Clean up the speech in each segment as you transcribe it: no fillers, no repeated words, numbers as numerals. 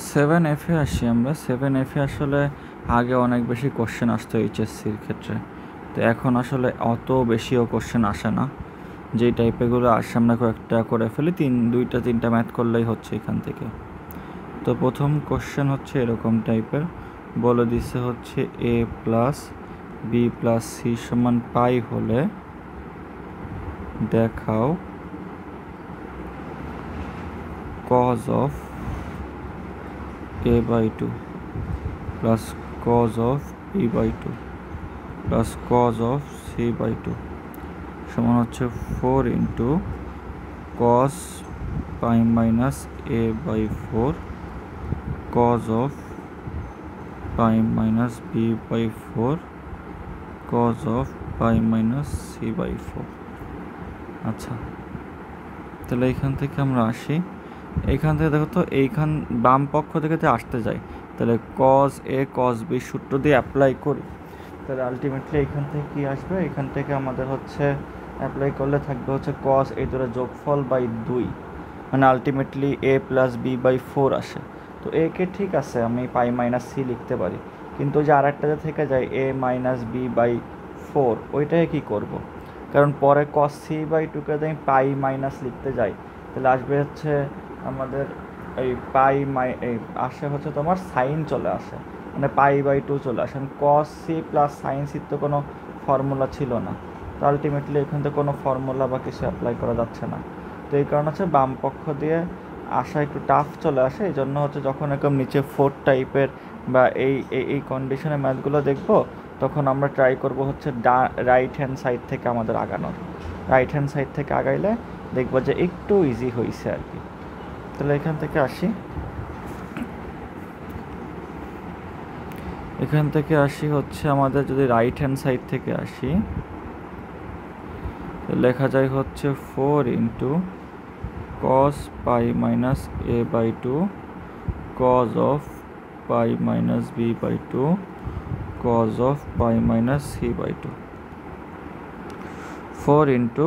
7F-এ আসি আমরা। 7F-এ আসলে আগে অনেক বেশি কোশ্চেন আসতো এইচএসসির ক্ষেত্রে, তো এখন আসলে অত বেশিও কোশ্চেন আসে না। যেই টাইপেরগুলো আসে আমরা কয়েকটা করে ফেলি, 2-3টা ম্যাথ করলেই হচ্ছে এখান থেকে। তো প্রথম কোশ্চেন হচ্ছে এরকম টাইপের, বলে দিচ্ছে হচ্ছে a plus b plus c সমান পাই হলে দেখাও cos of a by 2 plus cos of b by 2 plus cos of c by 2 সমান হচ্ছে 4 into cos pi minus a by 4 cos of pi minus b by 4 cos of pi minus c by 4। আচ্ছা, তাহলে এইখান থেকে আমরা আসি। এইখান থেকে দেখো তো, এইখান বাম পক্ষ থেকে আসতে যাই, তাহলে cos a cos b সূত্র দিয়ে অ্যাপ্লাই করি, তাহলে আলটিমেটলি এইখান থেকে কি আসবে? এখান থেকে আমাদের হচ্ছে অ্যাপ্লাই করলে থাকবে হচ্ছে cos এই দুটো যোগফল বাই 2, মানে ultimately a plus b by 4 আসে। তো এ কে ঠিক আছে আমি পাই মাইনাস সি লিখতে পারি, কিন্তু যে আরেকটাতে থেকে যায় a মাইনাস বি বাই 4, ওইটাকে কী করবো? কারণ পরে cos c বাই 2কে আমি পাই মাইনাস লিখতে যাই, তাহলে আসবে হচ্ছে আমাদের এই পাই এই আসে হচ্ছে তোমার সাইন চলে আসে, মানে পাই বাই 2 চলে আসে। cos c প্লাস সাইন সির তো কোনো ফর্মুলা ছিল না, তো আলটিমেটলি এখান থেকে কোনো ফর্মুলা বা কিছু অ্যাপ্লাই করা যাচ্ছে না। তো এই কারণে হচ্ছে বাম পক্ষ দিয়ে আসা একটু টাফ চলে আসে। এই জন্য হচ্ছে যখন এরকম নিচে 4 টাইপের বা এই কন্ডিশনের ম্যাথগুলো দেখবো, তখন আমরা ট্রাই করব হচ্ছে রাইট হ্যান্ড সাইড থেকে আমাদের আগানোর। রাইট হ্যান্ড সাইড থেকে আগাইলে দেখবো যে একটু ইজি হয়েছে আর কি। তাহলে এখান থেকে আসি, এখান থেকে আসি হচ্ছে আমাদের যদি রাইট হ্যান্ড সাইড থেকে আসি, লেখা যায় হচ্ছে 4 into cos pi minus a by 2 cos of pi minus b by 2 cos of pi minus c by 2 4 into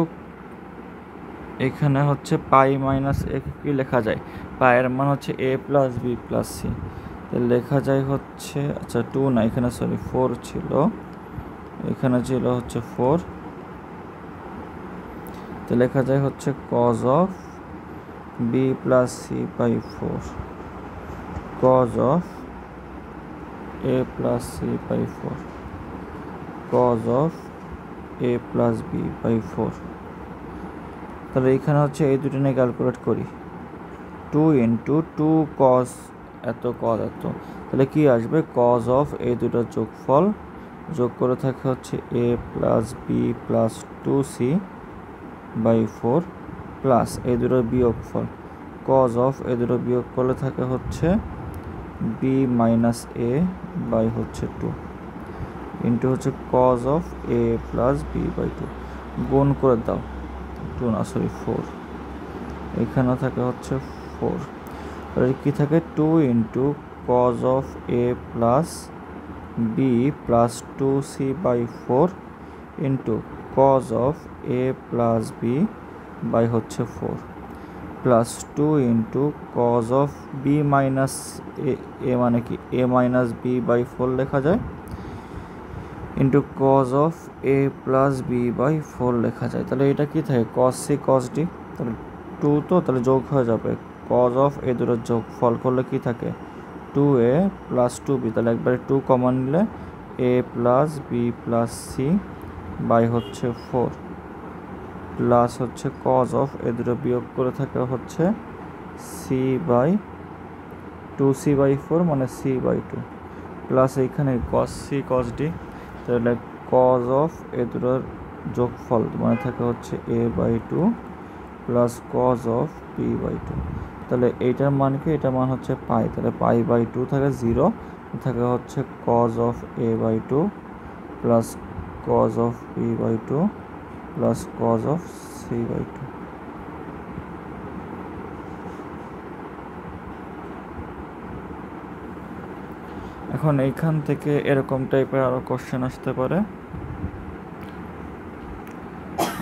এখানে হচ্ছে পাই মাইনাস এ কি লেখা যায়? পায়ের মান হচ্ছে a plus b plus c, লেখা যায় হচ্ছে, আচ্ছা 2 না, এখানে সরি 4 ছিল, এখানে ছিল হচ্ছে 4, তো লেখা যায় হচ্ছে cos of b plus c by 4 cos of a plus c by 4 cos of a plus b by 4। তাহলে এইখানে হচ্ছে এই দুটো নিয়ে ক্যালকুলেট করি, 2 ইন্টু 2 cos এত cos এত, তাহলে কি আসবে? cos of এই দুটো যোগফল যোগ করে থাকে হচ্ছে a plus b plus 2c by 4 plus এই দুটো বিয়োগফল cos of এই দুটো বিয়োগ করলে থাকে হচ্ছে b মাইনাস a বাই হচ্ছে 2 ইন্টু হচ্ছে cos of a plus b by 2, গুণ করে দাও, 2 না সরি 4, এখানে থাকে হচ্ছে 4, আর কি থাকে 2 into cos of a plus b plus 2c by 4 into cos of a plus b by হচ্ছে 4 plus 2 into cos of b minus a মানে কি a মাইনাস b বাই 4 লেখা যায়, into cos of a plus b by 4 লেখা যায়। তাহলে এটা কি থাকে? cos c cos d, তাহলে 2 তো তাহলে যোগ হয়ে যাবে, cos of a দুটো যোগ ফল করলে কি থাকে? 2a প্লাস 2b, তাহলে একবারে 2 কমন নিলে a plus b plus c by হচ্ছে 4 প্লাস হচ্ছে cos of এ দুটো বিয়োগ করে থাকে হচ্ছে c বাই 2c বাই 4 মানে c বাই 2 প্লাস এইখানে cos c cos d, তাহলে cos of এ দুটোর যোগফল মানে থাকে হচ্ছে a by 2 plus cos of b by 2, তাহলে এইটার মান কি? এটার মান হচ্ছে পাই, তাহলে পাই বাই 2 থাকে 0, থাকে হচ্ছে cos of a by 2 plus cos of b by 2 plus cos of c by 2। এখন এইখান থেকে এরকম টাইপের আরো কোশ্চেন আসতে পারে।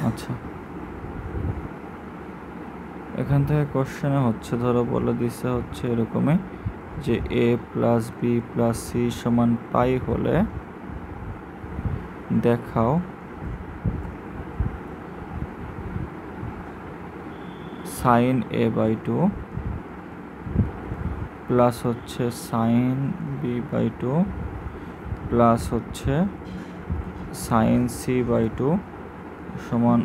আচ্ছা, এখান থেকে কোশ্চেনে হচ্ছে ধরো বলে দিচ্ছে হচ্ছে এরকমই যে a plus b plus c সমান পাই হলে দেখাও সাইন a বাই 2 প্লাস হচ্ছে সাইন বি বাই 2 প্লাস হচ্ছে সাইন সি বাই 2 সমান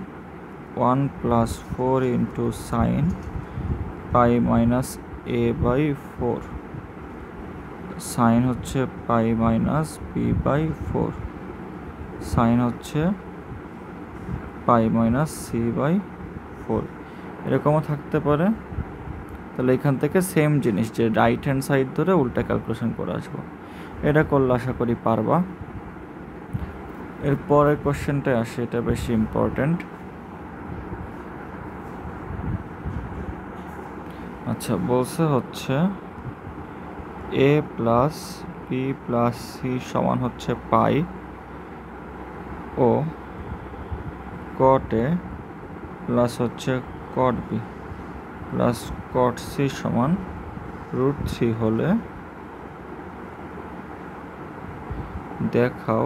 1 plus 4 into sine pi minus a by 4 sine হচ্ছে pi minus b by 4 sine হচ্ছে পাই মাইনাস সি বাই 4 এরকমও থাকতে পারে। তাহলে এখান থেকে সেম জিনিস যে রাইট হ্যান্ড সাইড ধরে উল্টা ক্যালকুলেশন করে আসবো, এটা করলে আশা করি পারবা। এরপরের কোশ্চেনটা আসে, এটা বেশি ইম্পর্টেন্ট। আচ্ছা, বলছে হচ্ছে a plus b plus c সমান হচ্ছে পাই ও কট এ প্লাস হচ্ছে cot B plus cot c সমান √3 হলে দেখাও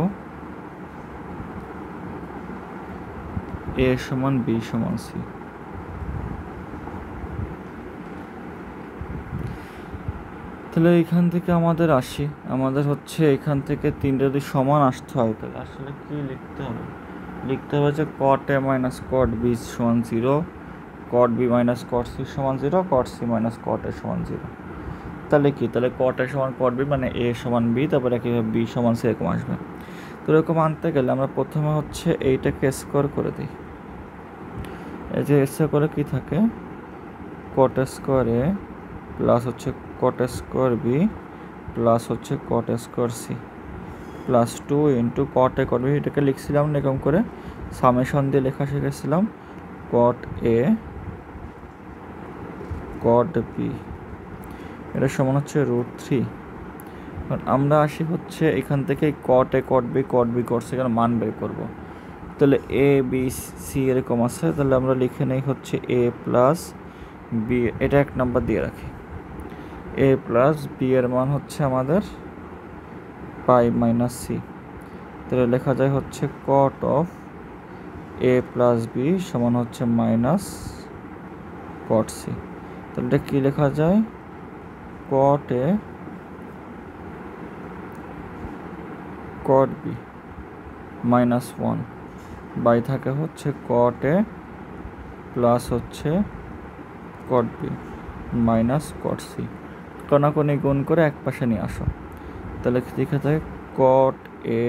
a সমান b সমান c। তাহলে এইখান থেকে আমাদের আসি, আমাদের হচ্ছে এখান থেকে তিনটা যদি সমান আসতে হয় তাহলে আসলে কি লিখতে হবে? লিখতে হবে যে কট এ মাইনাস কট বি সমান 0, cot B minus cot c সমান 0, কট সি মাইনাস কট এ সমান 0। তাহলে কি? তাহলে কট এ সমান কট বি মানে এ সমান বি, তারপরে কীভাবে বি সমান সি এরকম আসবে। তো এরকম আনতে গেলে আমরা প্রথমে হচ্ছে এইটাকে স্কোয়ার করে দিই। এই যে স্কোয়ার করে কী থাকে, কট স্কোয়ার এ প্লাস হচ্ছে কট স্কোয়ার বি প্লাস হচ্ছে cot square C plus 2 into cot A cot B, এটাকে লিখছিলাম না এরকম করে সামেশন দিয়ে লেখা শিখেছিলাম, কট এ কট বি এটা সমান হচ্ছে √3। আমরা আসি হচ্ছে এখান থেকে কট A cot B cot C এখানে মান বের করবো। তাহলে এ বি সি এরকম আছে, তাহলে আমরা লিখে নেই হচ্ছে এ প্লাস বি, এটা 1 নাম্বার দিয়ে রাখি। এ প্লাস বি এর মান হচ্ছে আমাদের পাই মাইনাস সি, তাহলে লেখা যায় হচ্ছে কট অফ এ প্লাস বি সমান হচ্ছে মাইনাস কট সি। তাহলে এটা কী লেখা যায়, cot A cot B minus 1 by থাকে হচ্ছে কট এ প্লাস হচ্ছে cot B minus cot C, কণাকণি গুণ করে এক পাশে নিয়ে আসো। তাহলে লেখা যায় cot A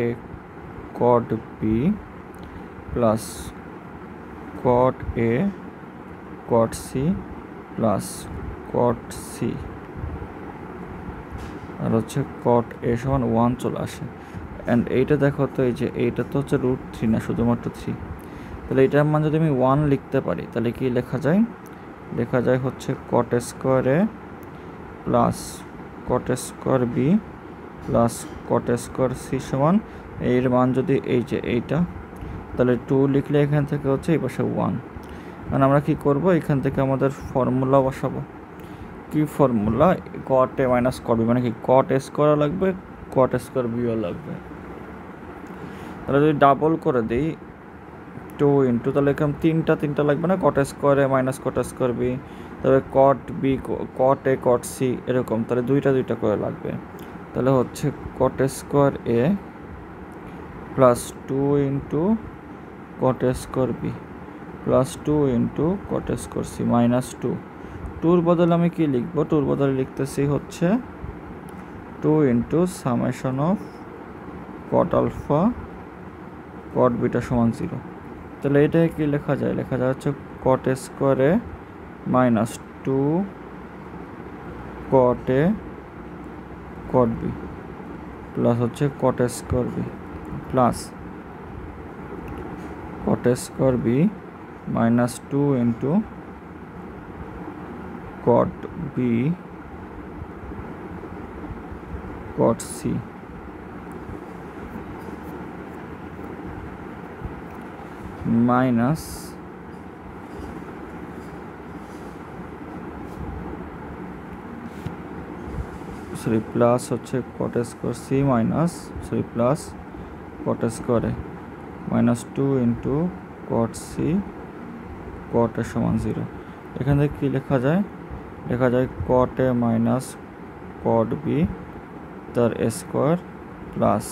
cot B plus cot A cot C plus cot C, আর হচ্ছে কট এ সমান 1 চলে আসে। অ্যান্ড এইটা দেখো তো, এই যে এইটা তো হচ্ছে √3 না, শুধুমাত্র 3। তাহলে এটার মান যদি আমি 1 লিখতে পারি তাহলে কি লেখা যায়, লেখা যায় হচ্ছে cot square A plus cot square B plus cot square C সমান, এর মান যদি এই যে এইটা, তাহলে 2 লিখলে এখান থেকে হচ্ছে এই পাশে 1। মানে আমরা কি করব, এখান থেকে আমাদের ফর্মুলা বসাবো। কি formula? Caught a minus cot B মানে কি, কট স্কোয়ারও লাগবে কট স্কোয়ার বিও লাগবে। তাহলে যদি ডাবল করে দিই 2 ইন্টু, তাহলে এরকম তিনটা লাগবে না, কট square A minus caught square B, তারপরে কট B caught A cot C এরকম, তাহলে দুইটা করে লাগবে। তাহলে হচ্ছে cot square A plus 2 into cot square B plus 2 into cot square C minus 2 বদলে আমি কি লিখবো, 2 বদলে লিখতেছি হচ্ছে 2 into summation of cot alpha cot beta সমান 0। তাহলে এটাকে কি লেখা যায়, লেখা যায় হচ্ছে cot square A minus 2 cot A cot B plus হচ্ছে cot square B plus cot square B minus 2 into cot B cot C minus sorry plus হচ্ছে cot square C minus sorry plus cot স্কোয়ারে -2 into কট C কট এ সমান 0। এখান থেকে কী লেখা যায়? লেখা যায় cot a minus cot b তার square plus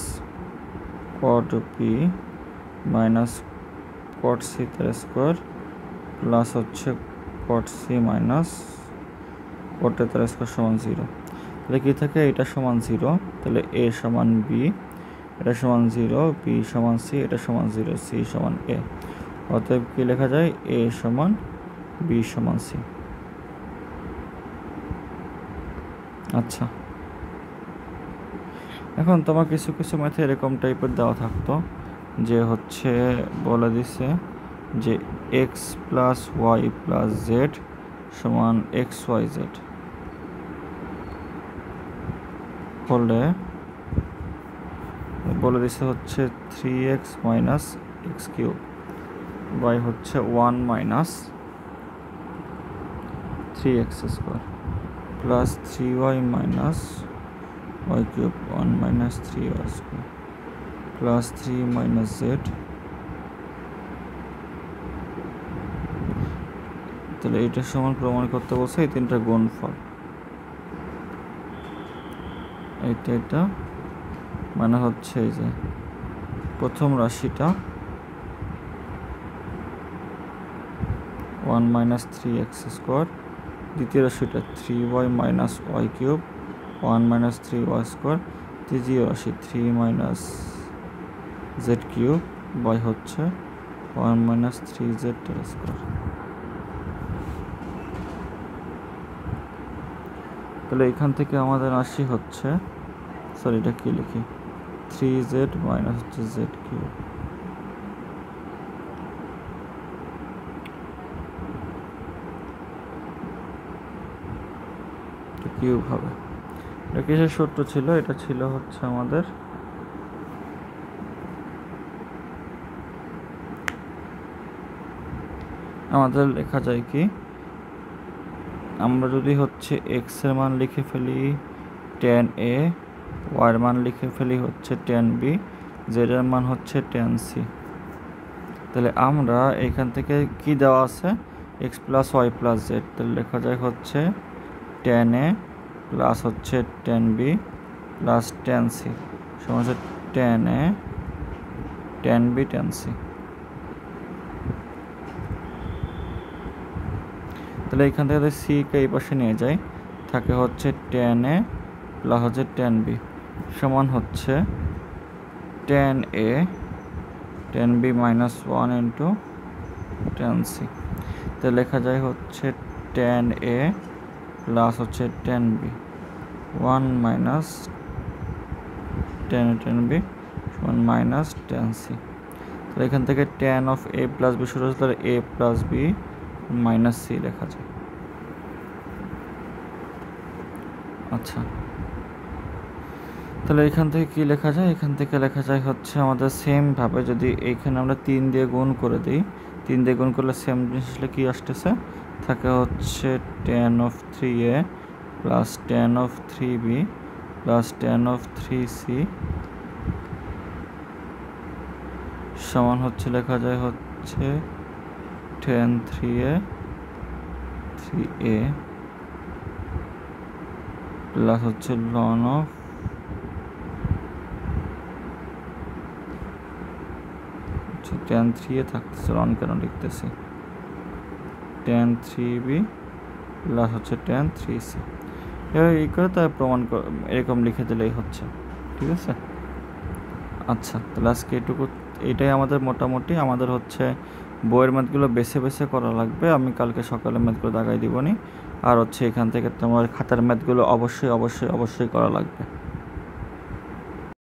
cot B minus cot c তার স্কোয়ার প্লাস হচ্ছে কট সি মাইনাস কট এ তার স্কোয়ার সমান 0। তাহলে কী থাকে? এটা সমান 0, তাহলে এ সমান বি, এটা সমান 0, বি সমান সি, এটা সমান 0, সি সমান এ। অতএব কী লেখা যায়? এ সমান বি সমান সি। আচ্ছা, এখন তোমার কিছু কিছু ম্যাথে এরকম টাইপের দেওয়া থাকতো যে হচ্ছে বলে দিছে যে x plus y plus z সমান এক্স ওয়াই জেড বলে দিছে হচ্ছে 3x minus x cube by হচ্ছে 1 minus 3x square plus 3y minus y cube 1 minus 3y square plus 3 minus Z. তাহলে এইটার সমান প্রমাণ করতে বলছে এই তিনটা গুণফল, এটা মানে হচ্ছে এই যে প্রথম রাশিটা 1 মাইনাস 3x স্কোয়ার, দ্বিতীয় রাশিটা 3y minus y cube 1 minus 3y square, তৃতীয় রাশি 3 মাইনাস জেড কিউব বাই হচ্ছে 1 মাইনাস 3z স্কোয়ার। তাহলে এখান থেকে আমাদের রাশি হচ্ছে সরি এটা কি লিখি 3z মাইনাস হচ্ছে জেড কিউব কিউব হবে। এটা কিসের সূত্র ছিল? এটা ছিল হচ্ছে আমাদের লেখা যায় কি, আমরা যদি হচ্ছে এক্স এর মান লিখে ফেলি tan a, y এর মান লিখে ফেলি হচ্ছে tan b, z এর মান হচ্ছে tan c। তাহলে আমরা এখান থেকে কি দেওয়া আছে x plus y plus z, তাহলে লেখা যায় হচ্ছে tan a প্লাস হচ্ছে tan b plus tan c সমান হচ্ছে tan a tan b tan c। তাহলে এখান থেকে c কে এই পাশে নিয়ে যাই, থাকে হচ্ছে tan a প্লাস হচ্ছে tan b সমান হচ্ছে tan a tan b minus 1 into tan c। তাহলে লেখা যায় হচ্ছে tan a প্লাস হচ্ছে tan b 1 minus tan a tan b সমান মাইনাস tan c। তাহলে এখান থেকে tan of a plus b শুরু হচ্ছে, তাহলে a plus b minus c লেখা যায়। আচ্ছা, তাহলে এখান থেকে কি লেখা যায়? এখান থেকে লেখা যায় হচ্ছে আমাদের সেম ভাবে যদি এইখানে আমরা 3 দিয়ে গুণ করে দিই, 3 দিয়ে গুণ করলে সেম জিনিস আসলে কি আসতেছে, থাকে হচ্ছে tan of 3a plus tan of 3b plus tan of 3c সমান হচ্ছে লেখা যায় হচ্ছে tan 3a 3a প্লাস হচ্ছে ln অফ tan 3a থাকতেছে, ln কেন লিখতেছি, tan 3b প্লাস হচ্ছে tan 3c। এবার এই করে তাই প্রমাণ এরকম লিখে দিলেই হচ্ছে, ঠিক আছে। আচ্ছা, তাহলে আজকে এটাই আমাদের মোটামুটি আমাদের হচ্ছে বইয়ের ম্যাথগুলো বেছে বেছে করা লাগবে। আমি কালকে সকালে ম্যাথগুলো দাগাই দিবনি, আর হচ্ছে এখান থেকে তোমার খাতার ম্যাথগুলো অবশ্যই অবশ্যই অবশ্যই করা লাগবে।